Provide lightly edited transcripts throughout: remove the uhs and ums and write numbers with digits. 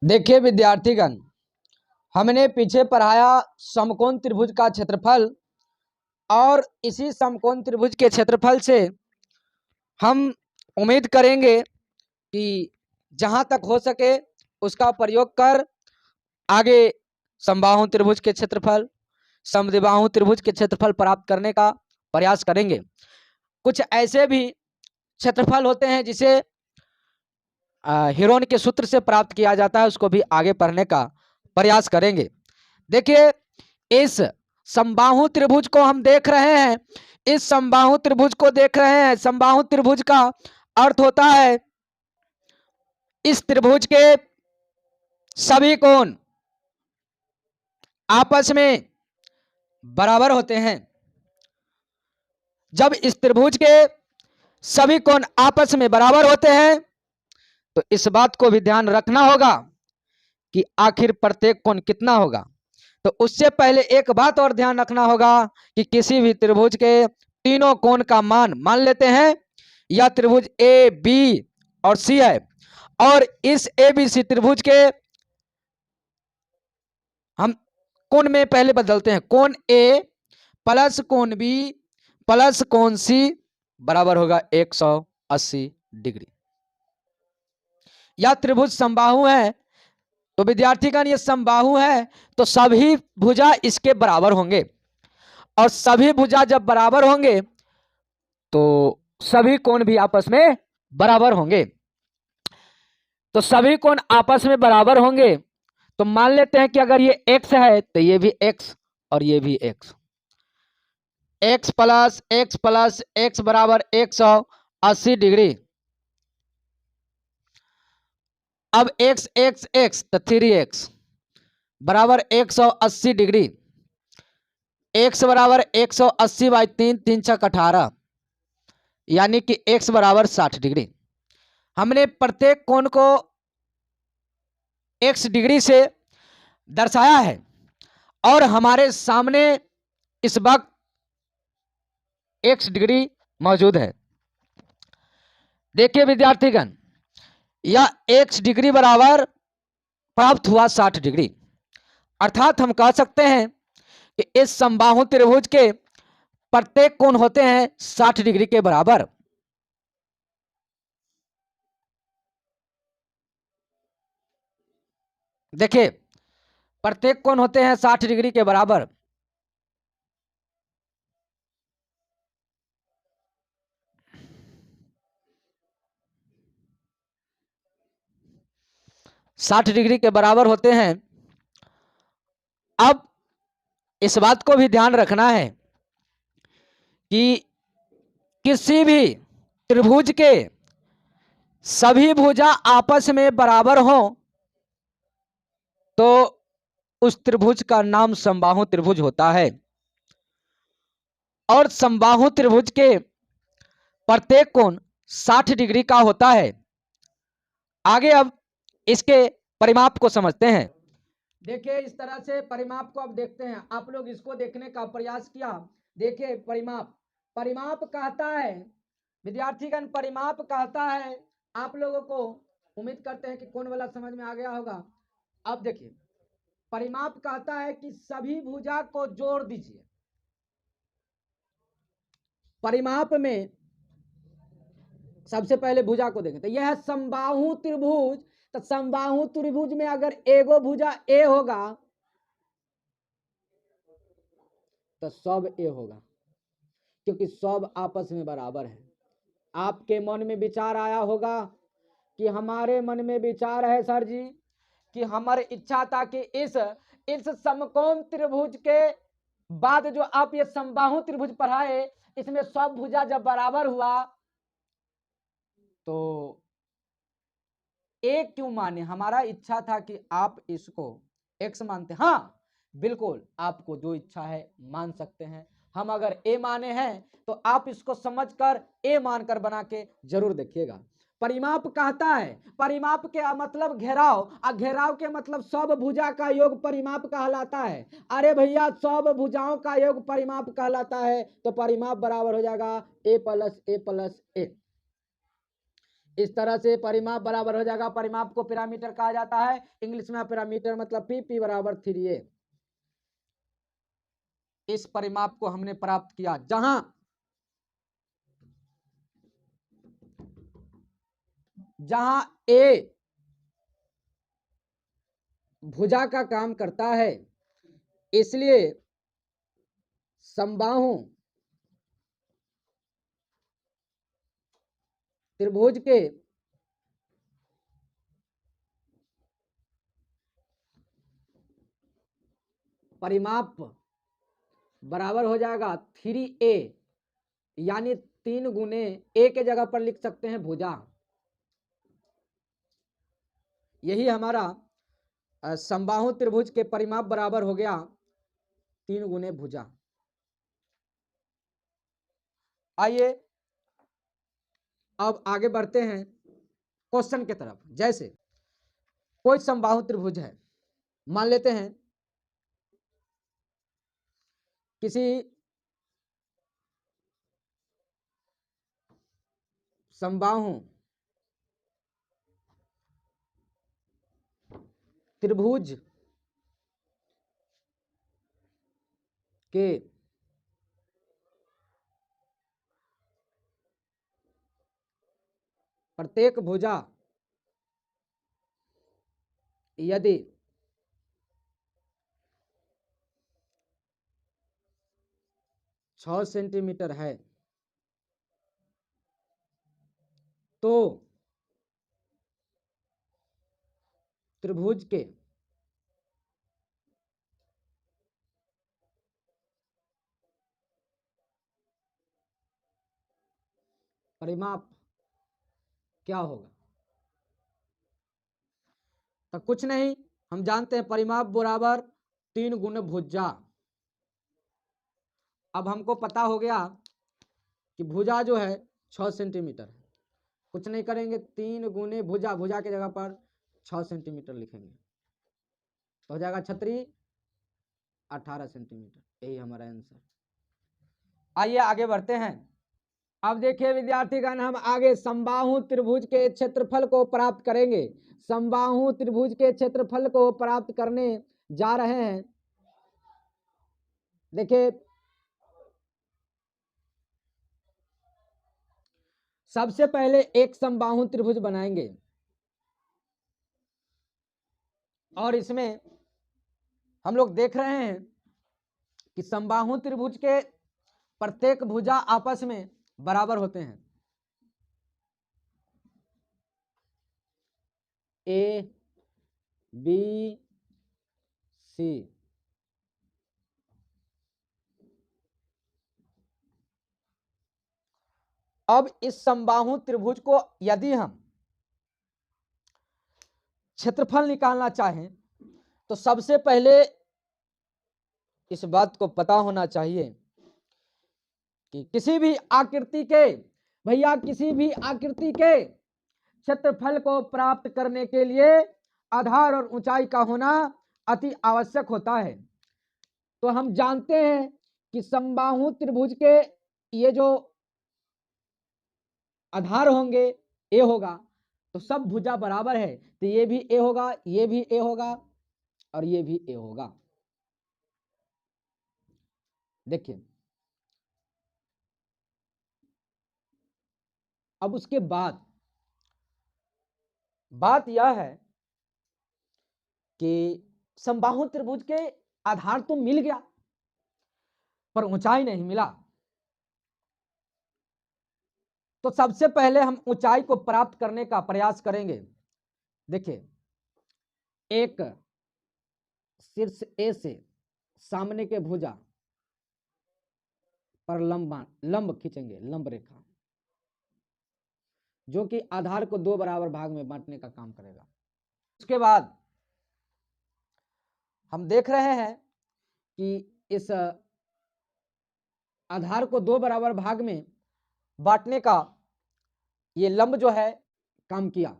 देखिए विद्यार्थीगण, हमने पीछे पढ़ाया समकोण त्रिभुज का क्षेत्रफल और इसी समकोण त्रिभुज के क्षेत्रफल से हम उम्मीद करेंगे कि जहां तक हो सके उसका प्रयोग कर आगे समबाहु त्रिभुज के क्षेत्रफल, समद्विबाहु त्रिभुज के क्षेत्रफल प्राप्त करने का प्रयास करेंगे। कुछ ऐसे भी क्षेत्रफल होते हैं जिसे हीरोन के सूत्र से प्राप्त किया जाता है, उसको भी आगे पढ़ने का प्रयास करेंगे। देखिए, इस समबाहु त्रिभुज को हम देख रहे हैं, इस समबाहु त्रिभुज को देख रहे हैं। समबाहु त्रिभुज का अर्थ होता है इस त्रिभुज के सभी कोण आपस में बराबर होते हैं। जब इस त्रिभुज के सभी कोण आपस में बराबर होते हैं तो इस बात को भी ध्यान रखना होगा कि आखिर प्रत्येक कोण कितना होगा। तो उससे पहले एक बात और ध्यान रखना होगा कि किसी भी त्रिभुज के तीनों कोण का मान मान लेते हैं। यह त्रिभुज ए, बी और सी है और इस ए बी सी त्रिभुज के हम कोण में पहले बदलते हैं। कोण ए प्लस कोण बी प्लस कोण सी बराबर होगा 180 डिग्री। यह त्रिभुज समबाहु है। तो विद्यार्थीगण, ये समबाहु है तो सभी भुजा इसके बराबर होंगे और सभी भुजा जब बराबर होंगे तो सभी कोण भी आपस में बराबर होंगे। तो सभी कोण आपस में बराबर होंगे तो मान लेते हैं कि अगर ये x है तो ये भी x और ये भी x। x प्लस x बराबर 180 डिग्री। अब x x x तो 3x बराबर 180 डिग्री। x बराबर 180 बाई 3, 3 छक 18, यानी कि x बराबर 60 डिग्री। हमने प्रत्येक कोण को x डिग्री से दर्शाया है और हमारे सामने इस वक्त x डिग्री मौजूद है। देखिए विद्यार्थीगण, यह x डिग्री बराबर प्राप्त हुआ 60 डिग्री। अर्थात हम कह सकते हैं कि इस समबाहु त्रिभुज के प्रत्येक कोण होते हैं 60 डिग्री के बराबर। देखिए, प्रत्येक कोण होते हैं 60 डिग्री के बराबर। साठ डिग्री के बराबर होते हैं। अब इस बात को भी ध्यान रखना है कि किसी भी त्रिभुज के सभी भुजा आपस में बराबर हो तो उस त्रिभुज का नाम समबाहु त्रिभुज होता है और समबाहु त्रिभुज के प्रत्येक कोण 60 डिग्री का होता है। आगे अब इसके परिमाप को समझते हैं। देखिए, इस तरह से परिमाप को अब देखते हैं। आप लोग इसको देखने का प्रयास किया। देखिए, परिमाप कहता है विद्यार्थीगण, परिमाप कहता है आप लोगों को, उम्मीद करते हैं कि कौन वाला समझ में आ गया होगा। अब देखिए, परिमाप कहता है कि सभी भुजा को जोड़ दीजिए। परिमाप में सबसे पहले भुजा को देखें तो यह है समबाहु त्रिभुज। तो समबाहु त्रिभुज में अगर एगो भुजा ए होगा तो सब ए होगा, क्योंकि सब आपस में बराबर है। आपके मन में विचार आया होगा कि हमारे मन में विचार है सर जी कि हमारी इच्छा था कि इस समकोण त्रिभुज के बाद जो आप ये समबाहु त्रिभुज पढ़ाए, इसमें सब भुजा जब बराबर हुआ तो एक क्यों माने। हमारा इच्छा था कि आप इसको x मानते। हाँ बिल्कुल, आपको जो इच्छा है मान सकते हैं। हम अगर a माने हैं तो आप इसको समझकर a मानकर बना के जरूर देखिएगा। परिमाप कहता है, परिमाप के मतलब घेराव, और घेराव के मतलब सब भुजा का योग परिमाप कहलाता है। अरे भैया, सब भुजाओं का योग परिमाप कहलाता है तो परिमाप बराबर हो जाएगा a प्लस ए प्लस ए। इस तरह से परिमाप बराबर हो जाएगा। परिमाप को पैरामीटर कहा जाता है, इंग्लिश में पैरामीटर मतलब पी बराबर 3a। इस परिमाप को हमने प्राप्त किया जहां ए भुजा का काम करता है, इसलिए समबाहु त्रिभुज के परिमाप बराबर हो जाएगा 3a, यानी 3 गुने ए के जगह पर लिख सकते हैं भुजा। यही हमारा समबाहु त्रिभुज के परिमाप बराबर हो गया 3 गुने भुजा। आइए अब आगे बढ़ते हैं क्वेश्चन की तरफ। जैसे कोई समबाहु त्रिभुज है, मान लेते हैं किसी समबाहु त्रिभुज के प्रत्येक भुजा यदि 6 सेंटीमीटर है तो त्रिभुज के परिमाप क्या होगा? तो कुछ नहीं, हम जानते हैं परिमाप बराबर 3 गुने भुजा। अब हमको पता हो गया कि भुजा जो है 6 सेंटीमीटर है। कुछ नहीं करेंगे, 3 गुने भुजा, भुजा की जगह पर 6 सेंटीमीटर लिखेंगे तो हो जाएगा 36 18 सेंटीमीटर। यही हमारा आंसर। आइए आगे बढ़ते हैं। अब देखिए विद्यार्थीगण, हम आगे समबाहु त्रिभुज के क्षेत्रफल को प्राप्त करेंगे। समबाहु त्रिभुज के क्षेत्रफल को प्राप्त करने जा रहे हैं। देखिए सबसे पहले एक समबाहु त्रिभुज बनाएंगे और इसमें हम लोग देख रहे हैं कि समबाहु त्रिभुज के प्रत्येक भुजा आपस में बराबर होते हैं। ए बी सी, अब इस समबाहु त्रिभुज को यदि हम क्षेत्रफल निकालना चाहें तो सबसे पहले इस बात को पता होना चाहिए कि किसी भी आकृति के, भैया किसी भी आकृति के क्षेत्रफल को प्राप्त करने के लिए आधार और ऊंचाई का होना अति आवश्यक होता है। तो हम जानते हैं कि समबाहु त्रिभुज के ये जो आधार होंगे ए होगा, तो सब भुजा बराबर है, तो ये भी ए होगा, ये भी ए होगा और ये भी ए होगा। देखिए अब उसके बाद बात यह है कि समबाहु त्रिभुज के आधार तो मिल गया पर ऊंचाई नहीं मिला। तो सबसे पहले हम ऊंचाई को प्राप्त करने का प्रयास करेंगे। देखिए एक शीर्ष ए से सामने के भुजा पर लंब खींचेंगे, लंब रेखा, जो कि आधार को 2 बराबर भाग में बांटने का काम करेगा। उसके बाद हम देख रहे हैं कि इस आधार को 2 बराबर भाग में बांटने का ये लंब जो है काम किया।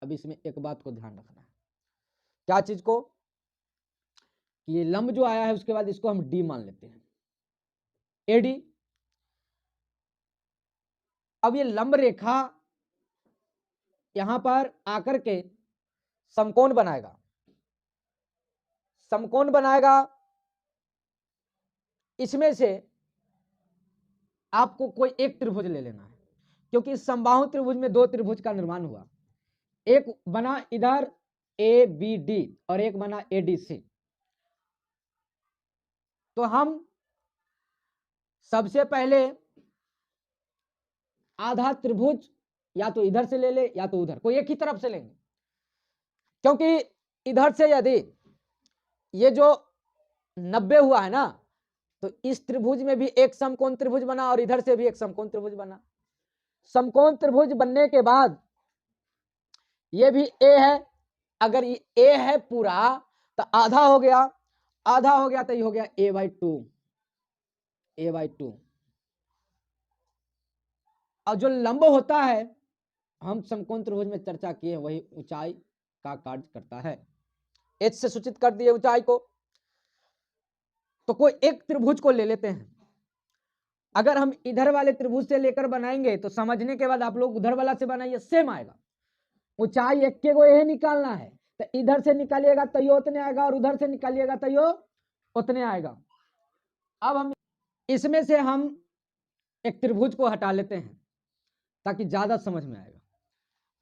अब इसमें एक बात को ध्यान रखना है, क्या चीज को, कि ये लंब जो आया है उसके बाद इसको हम डी मान लेते हैं, एडी। अब ये लंब रेखा यहां पर आकर के समकोण बनाएगा, समकोण बनाएगा। इसमें से आपको कोई एक त्रिभुज ले लेना है, क्योंकि इस समबाहु त्रिभुज में दो त्रिभुज का निर्माण हुआ, एक बना इधर ए बी डी और एक बना ए डी सी। तो हम सबसे पहले आधा त्रिभुज या तो इधर से ले ले या तो उधर, कोई एक ही तरफ से लेंगे, क्योंकि इधर से यदि ये जो 90 हुआ है ना, तो इस त्रिभुज में भी एक समकोण त्रिभुज बना और इधर से भी एक समकोण त्रिभुज बना। समकोण त्रिभुज बनने के बाद ये भी ए है, अगर ये ए है पूरा तो आधा हो गया, आधा हो गया तो ये हो गया a/2, a/2। और जो लंब होता है, हम समकोण त्रिभुज में चर्चा किए, वही ऊंचाई का कार्य करता है। h से सूचित कर दिए ऊंचाई को। तो कोई एक त्रिभुज को ले लेते हैं। अगर हम इधर वाले त्रिभुज से लेकर बनाएंगे तो समझने के बाद आप लोग उधर वाला से बनाइए, सेम आएगा। ऊंचाई एक के को यही निकालना है, तो इधर से निकालिएगा तो ये उतने आएगा और उधर से निकालिएगा तो ये उतने आएगा। अब हम इसमें से हम एक त्रिभुज को हटा लेते हैं ताकि ज्यादा समझ में आएगा।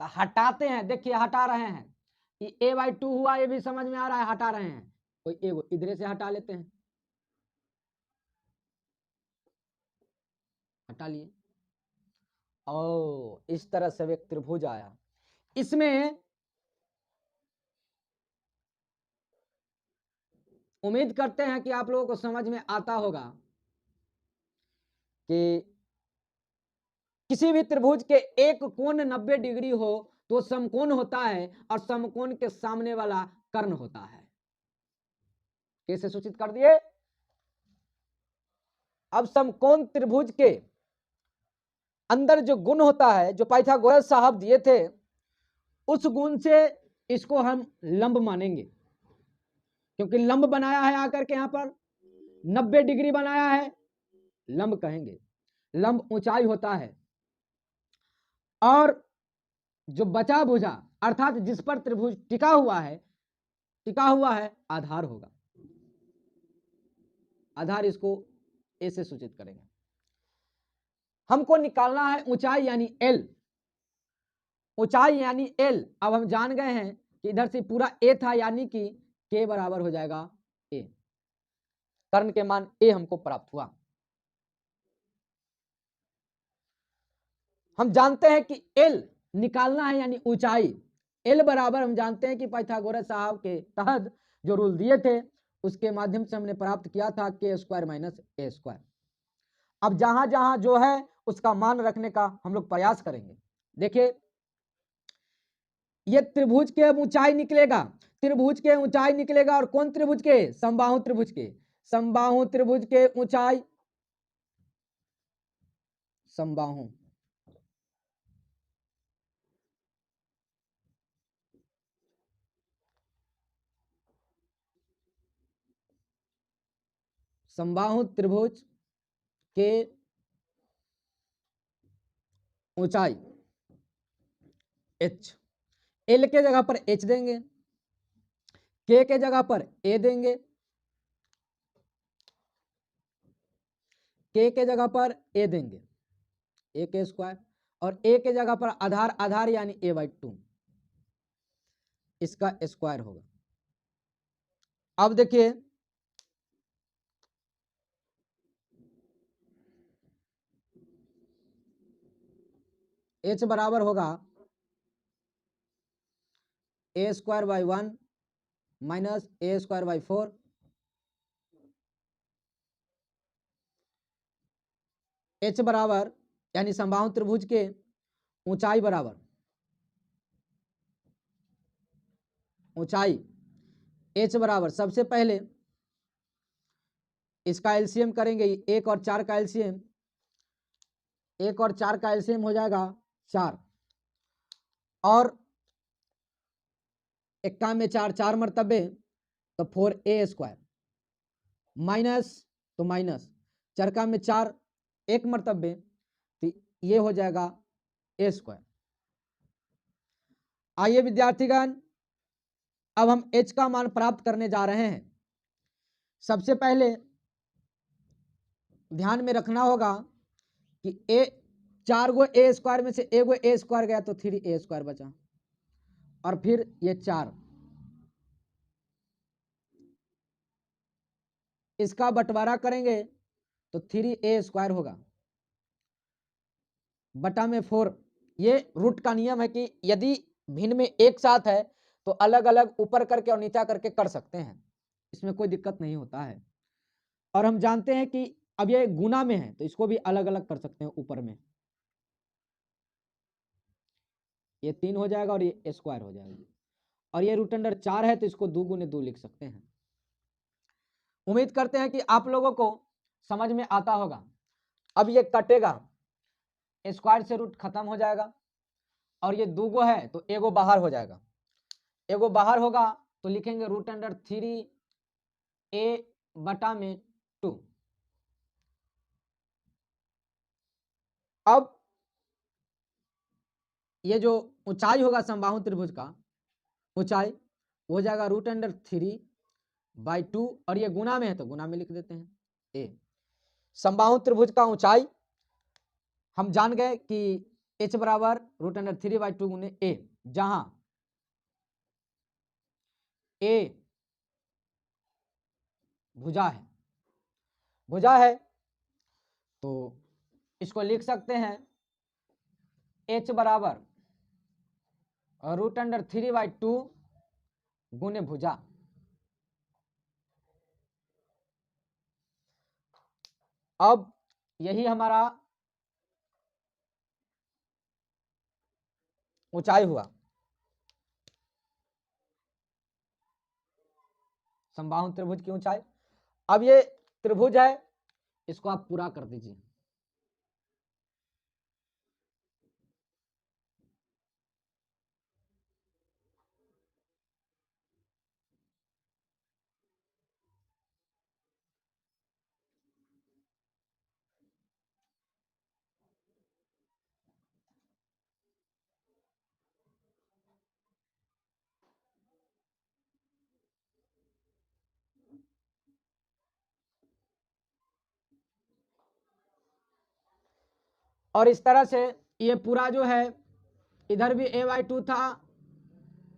तो हटाते हैं, देखिए हटा रहे हैं, ये a/2 हुआ, ये भी समझ में आ रहा है, हटा रहे हैं। कोई एक इधर से हटा लेते हैं, हटा लिए, ओ इस तरह से एक त्रिभुज आया। इसमें उम्मीद करते हैं कि आप लोगों को समझ में आता होगा कि किसी भी त्रिभुज के एक कोण 90 डिग्री हो तो समकोण होता है और समकोण के सामने वाला कर्ण होता है। कैसे सूचित कर दिए? अब समकोण त्रिभुज के अंदर जो गुण होता है, जो पाइथागोरस साहब दिए थे, उस गुण से इसको हम लंब मानेंगे, क्योंकि लंब बनाया है आकर के यहां पर 90 डिग्री बनाया है, लंब कहेंगे। लंब ऊंचाई होता है और जो बचा भुजा अर्थात जिस पर त्रिभुज टिका हुआ है आधार होगा। आधार इसको ए से सूचित करेंगे। हमको निकालना है ऊंचाई यानी एल, ऊंचाई यानी एल। अब हम जान गए हैं कि इधर से पूरा ए था, यानी कि के बराबर हो जाएगा ए। कर्ण के मान ए हमको प्राप्त हुआ। हम जानते हैं कि एल निकालना है यानी ऊंचाई, एल बराबर हम जानते हैं कि पाइथागोरस साहब के तहत जो रूल दिए थे उसके माध्यम से हमने प्राप्त किया था k² माइनस a²। अब जहां जहां जो है उसका मान रखने का हम लोग प्रयास करेंगे। देखिए ये त्रिभुज के ऊंचाई निकलेगा, त्रिभुज के ऊंचाई निकलेगा, और कौन त्रिभुज के? समबाहु त्रिभुज के। समबाहु त्रिभुज के ऊंचाई, समबाहु समबाहु त्रिभुज के ऊंचाई h, l के जगह पर h देंगे, k के जगह पर a देंगे, k के जगह पर a देंगे, a² और a के जगह पर आधार, आधार यानी a/2, इसका स्क्वायर होगा। अब देखिए h बराबर होगा a²/1 माइनस a²/4 h बराबर यानी समबाहु त्रिभुज के ऊंचाई बराबर, ऊंचाई h बराबर, सबसे पहले इसका एलसीएम करेंगे, 1 और 4 का एलसीएम, 1 और 4 का एलसीएम हो जाएगा 4, और 1 में 4 4 मरतबे तो 4a² माइनस, तो माइनस 4 में 4 1 मरतबे, तो ये हो जाएगा ए स्क्वायर। आइए विद्यार्थीगण, अब हम h का मान प्राप्त करने जा रहे हैं। सबसे पहले ध्यान में रखना होगा कि ए 4 गो ए स्क्वायर में से एक गो ए स्क्वायर गया तो 3 ए स्क्वायर बचा, और फिर ये 4, इसका बंटवारा करेंगे तो 3a स्क्वायर होगा बटा में 4। ये रूट का नियम है कि यदि भिन्न में एक साथ है तो अलग अलग ऊपर करके और नीचा करके कर सकते हैं, इसमें कोई दिक्कत नहीं होता है। और हम जानते हैं कि अब ये गुना में है तो इसको भी अलग अलग कर सकते हैं ऊपर में, ये 3 हो जाएगा और ये स्क्वायर हो जाएगा, और ये रूट अंडर 4 है तो इसको 2 गुने 2 लिख सकते हैं। उम्मीद करते हैं कि आप लोगों को समझ में आता होगा। अब ये कटेगा, स्क्वायर से रूट खत्म हो जाएगा, और ये 2 गो है तो एगो बाहर हो जाएगा, एगो बाहर होगा तो लिखेंगे रूट अंडर 3a बटा में 2। अब ये जो ऊंचाई होगा समबाहु त्रिभुज का ऊंचाई हो जाएगा रूट अंडर 3/2, और ये गुना में है तो गुना में लिख देते हैं ए। समबाहु त्रिभुज का ऊंचाई हम जान गए कि h बराबर रूट अंडर 3/2 गुने ए, जहां ए भुजा है, भुजा है तो इसको लिख सकते हैं h बराबर रूट अंडर 3/2 गुने भुजा। अब यही हमारा ऊंचाई हुआ, समबाहु त्रिभुज की ऊंचाई। अब ये त्रिभुज है, इसको आप पूरा कर दीजिए। और इस तरह से ये पूरा जो है, इधर भी a/2 था,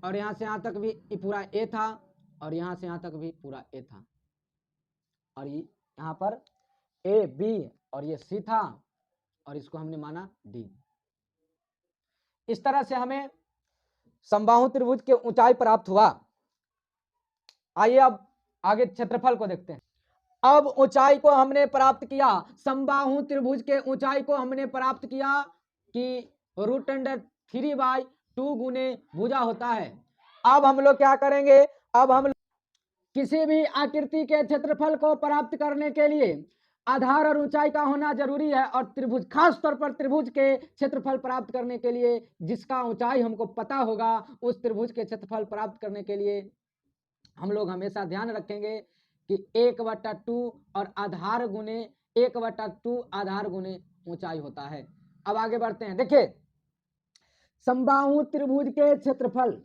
और यहां से यहां तक भी ये पूरा a था, और यहां से यहां तक भी पूरा a था, और ये यहां पर a b और ये c था, और इसको हमने माना d। इस तरह से हमें समबाहु त्रिभुज के ऊंचाई प्राप्त हुआ। आइए अब आगे क्षेत्रफल को देखते हैं। अब ऊंचाई को हमने प्राप्त किया, समबाहु त्रिभुज के ऊंचाई को हमने प्राप्त किया कि रूट अंडर 3/2 गुने भुजा होता है। अब हम लोग क्या करेंगे, अब हम किसी भी आकृति के क्षेत्रफल को प्राप्त करने के लिए आधार और ऊंचाई का होना जरूरी है, और त्रिभुज, खास तौर पर त्रिभुज के क्षेत्रफल प्राप्त करने के लिए जिसका ऊंचाई हमको पता होगा, उस त्रिभुज के क्षेत्रफल प्राप्त करने के लिए हम लोग हमेशा ध्यान रखेंगे कि 1/2 और आधार गुने 1/2 आधार गुने ऊंचाई होता है। अब आगे बढ़ते हैं। देखिए, समबाहु त्रिभुज के क्षेत्रफल,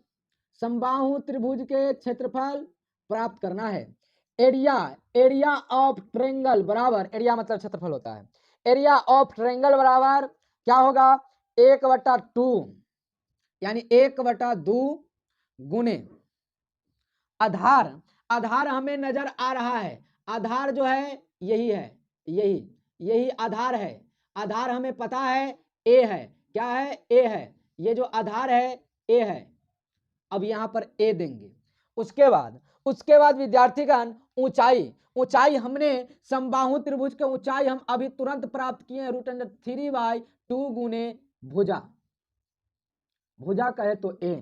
समबाहु त्रिभुज के क्षेत्रफल प्राप्त करना है। एरिया, एरिया ऑफ ट्रायंगल बराबर, एरिया मतलब क्षेत्रफल होता है, एरिया ऑफ ट्रायंगल बराबर क्या होगा, 1/2 यानी 1/2 गुने आधार, आधार हमें नजर आ रहा है, आधार जो है यही है, यही आधार है, आधार हमें पता है ए है, क्या है, ए है, ये जो आधार है ए है। अब यहां पर ए देंगे, उसके बाद विद्यार्थीगण ऊंचाई, ऊंचाई हमने समबाहु त्रिभुज के ऊंचाई हम अभी तुरंत प्राप्त किए हैं, रूट अंडर 3/2 गुने भुजा, भुजा कहे तो ए,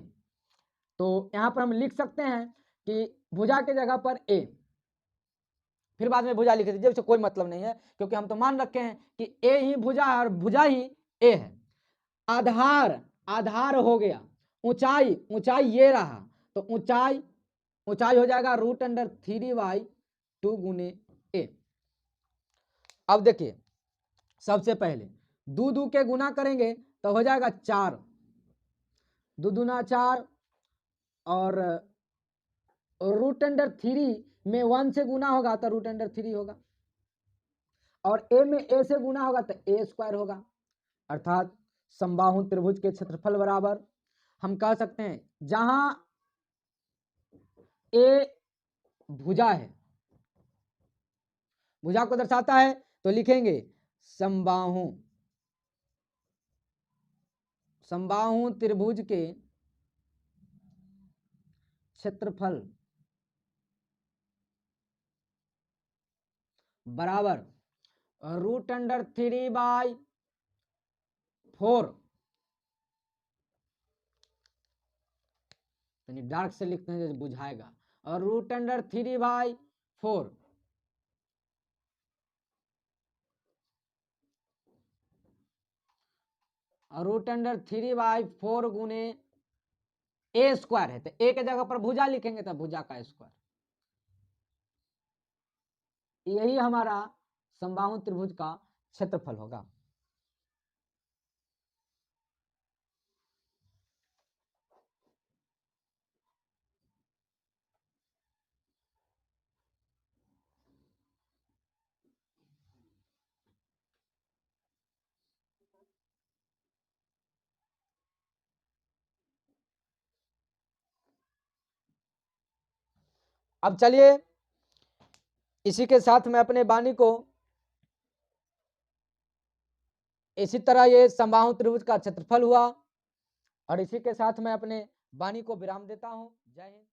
तो यहां पर हम लिख सकते हैं कि भुजा के जगह पर ए, फिर बाद में भुजा लिख दीजिए, उससे कोई मतलब नहीं है, क्योंकि हम तो मान रखे हैं कि ए ही भुजा है और भुजा ही ए है। आधार, आधार हो गया, ऊंचाई, ऊंचाई ये रहा, तो ऊंचाई, ऊंचाई हो जाएगा रूट अंडर 3/2 गुने ए। अब देखिए, सबसे पहले दो दो के गुना करेंगे तो हो जाएगा 4, 2 दूना 4, और √3 में 1 से गुना होगा तो √3 होगा, और ए में ए से गुना होगा तो a² होगा। अर्थात समबाहु त्रिभुज के क्षेत्रफल बराबर, हम कह सकते हैं जहां ए भुजा है, भुजा को दर्शाता है, तो लिखेंगे समबाहु त्रिभुज के क्षेत्रफल बराबर √3/4, यानी डार्क से लिखते हैं बुझाएगा, और √3/4 और √3/4 गुने a² है, तो a के जगह पर भुजा लिखेंगे तो भुजा का स्क्वायर। यही हमारा समबाहु त्रिभुज का क्षेत्रफल होगा। अब चलिए इसी के साथ मैं अपने वाणी को, इसी तरह ये समबाहु त्रिभुज का क्षेत्रफल हुआ, और इसी के साथ मैं अपने वाणी को विराम देता हूं। जय हिंद।